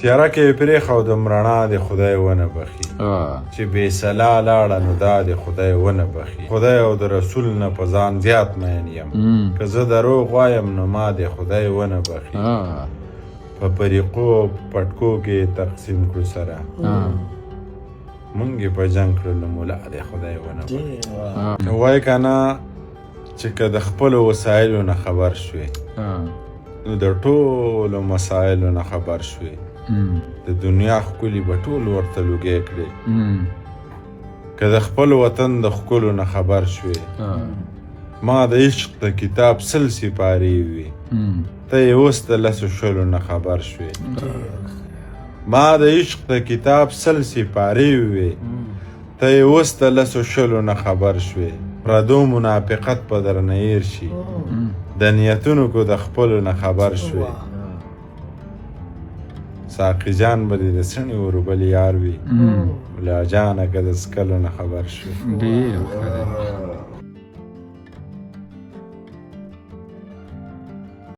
تیاره کې پرېښودم رڼا د خدای ونه بخي چې بې سلا لاړه نو دا د خدای ونه بخي خدای او د رسول نه په ځان زیات مین یم که زه دروغ وایم نو ما د خدای ونه بخي په پریقو پټکو کې تقسیم کړو سره مونږ یې په جنګ کړو نو مولا د خدای ونه بخي وایي که نه چې که د خپلو وسایلو نه خبر شوې نو د ټولو مسایلو نه خبر شوې د دنیا ښکلي به ټول ورته لوګی کړې که د خپل وطن د ښکلو نه خبر شوې ما د عشق د کتاب 100 سپارې وي ته یې اوس د 10 نه خبر شوې ما د عشق د کتاب 100 سپارې وي ته یې اوس د 10 نه خبر شوې پردو منافقت په درنه ایر شي د نیتونو کو د خپلو نه خبر شوې ساقي جان به دې د سڼې وربل یار وي ملا جانه که د څکلو نه خبر شوې